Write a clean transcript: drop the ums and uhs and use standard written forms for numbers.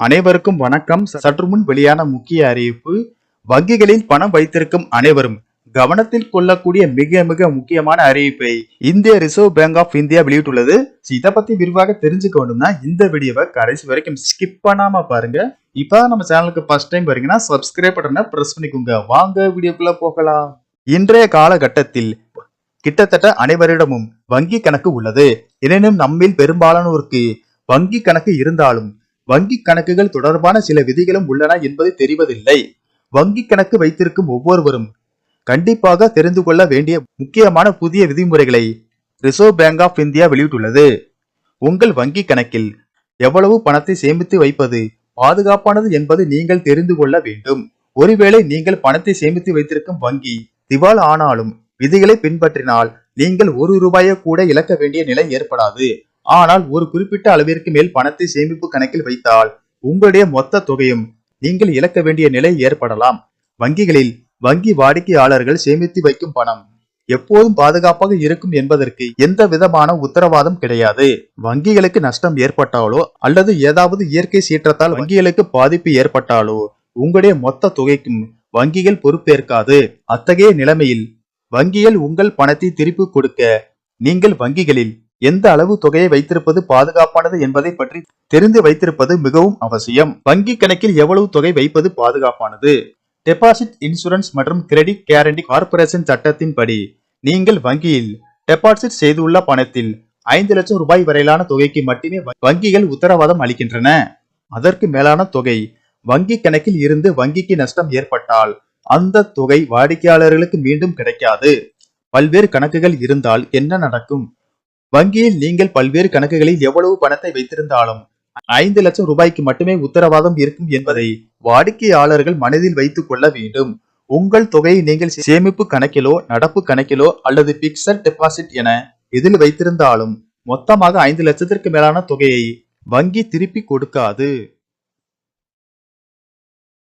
அனைவருக்கும் வணக்கம். சற்று முன் வெளியான முக்கிய அறிவிப்பு. வங்கிகளில் பணம் வைத்திருக்கும் அனைவரும் கவனத்தில் கொள்ளக்கூடிய மிக மிக முக்கியமான அறிவிப்பை இந்திய ரிசர்வ் பேங்க் ஆஃப் இந்தியா வெளியிட்டுள்ளது. இதை பத்தி விரிவாக தெரிஞ்சுக்கணும்னா இந்த வீடியோவை கடைசி வரைக்கும் ஸ்கிப் பண்ணாம பாருங்க. இப்ப நம்ம சேனலுக்கு ஃபர்ஸ்ட் டைம் வரீங்கன்னா சப்ஸ்கிரைப் பட்டனை பிரஸ் பண்ணிக்கோங்க. வாங்க வீடியோக்குள்ள போகலாம். இன்றைய காலகட்டத்தில் கிட்டத்தட்ட அனைவரிடமும் வங்கி கணக்கு உள்ளது. எனினும் நம்மில் பெரும்பாலானோருக்கு வங்கி கணக்கு இருந்தாலும் வங்கி கணக்குகள் தொடர்பான சில விதிகளும் உள்ளன என்பது தெரிவதில்லை. வங்கி கணக்கு வைத்திருக்கும் ஒவ்வொருவரும் கண்டிப்பாக தெரிந்து கொள்ள வேண்டிய முக்கியமான புதிய விதிமுறைகளை ரிசர்வ் பேங்க் ஆஃப் இந்தியா வெளியிட்டுள்ளது. உங்கள் வங்கி கணக்கில் எவ்வளவு பணத்தை சேமித்து வைப்பது பாதுகாப்பானது என்பது நீங்கள் தெரிந்து கொள்ள வேண்டும். ஒருவேளை நீங்கள் பணத்தை சேமித்து வைத்திருக்கும் வங்கி திவால் ஆனாலும் விதிகளை பின்பற்றினால் நீங்கள் ₹1 கூட இழக்க வேண்டிய நிலை ஏற்படாது. ஆனால் ஒரு குறிப்பிட்ட அளவிற்கு மேல் பணத்தை சேமிப்பு கணக்கில் வைத்தால் உங்களுடைய மொத்த தொகையும் நீங்கள் இழக்க வேண்டிய நிலை ஏற்படலாம். வங்கிகளில் வங்கி வாடிக்கையாளர்கள் சேமித்து வைக்கும் பணம் எப்போதும் பாதுகாப்பாக இருக்கும் என்பதற்கு எந்த விதமான உத்தரவாதம் கிடையாது. வங்கிகளுக்கு நஷ்டம் ஏற்பட்டாலோ அல்லது ஏதாவது இயற்கை சீற்றத்தால் வங்கிகளுக்கு பாதிப்பு ஏற்பட்டாலோ உங்களுடைய மொத்த தொகைக்கும் வங்கிகள் பொறுப்பேற்காது. அத்தகைய நிலைமையில் வங்கிகள் உங்கள் பணத்தை திருப்பி கொடுக்க நீங்கள் வங்கிகளில் எந்த அளவு தொகையை வைத்திருப்பது பாதுகாப்பானது என்பதை பற்றி தெரிந்து வைத்திருப்பது மிகவும் அவசியம். வங்கி கணக்கில் எவ்வளவு தொகை வைப்பது பாதுகாப்பானது? டெபாசிட் இன்சூரன்ஸ் மற்றும் கிரெடிட் கேரண்டி கார்பரேஷன் சட்டத்தின்படி நீங்கள் வங்கியில் டெபாசிட் செய்துள்ள பணத்தில் ₹5 லட்சம் வரையிலான தொகைக்கு மட்டுமே வங்கிகள் உத்தரவாதம் அளிக்கின்றன. அதற்கு மேலான தொகை வங்கி கணக்கில் இருந்து வங்கிக்கு நஷ்டம் ஏற்பட்டால் அந்த தொகை வாடிக்கையாளர்களுக்கு மீண்டும் கிடைக்காது. பல்வேறு கணக்குகள் இருந்தால் என்ன நடக்கும்? வங்கியில் நீங்கள் பல்வேறு கணக்குகளில் எவ்வளவு பணத்தை வைத்திருந்தாலும் ₹5 லட்சம் மட்டுமே உத்தரவாதம் இருக்கும் என்பதை வாடிக்கையாளர்கள் மனதில் வைத்துக் கொள்ள வேண்டும். உங்கள் தொகையை நீங்கள் சேமிப்பு கணக்கிலோ நடப்பு கணக்கிலோ அல்லது பிக்சட் டெபாசிட் என எதில் வைத்திருந்தாலும் மொத்தமாக ₹5 லட்சத்திற்கு மேலான தொகையை வங்கி திருப்பி கொடுக்காது.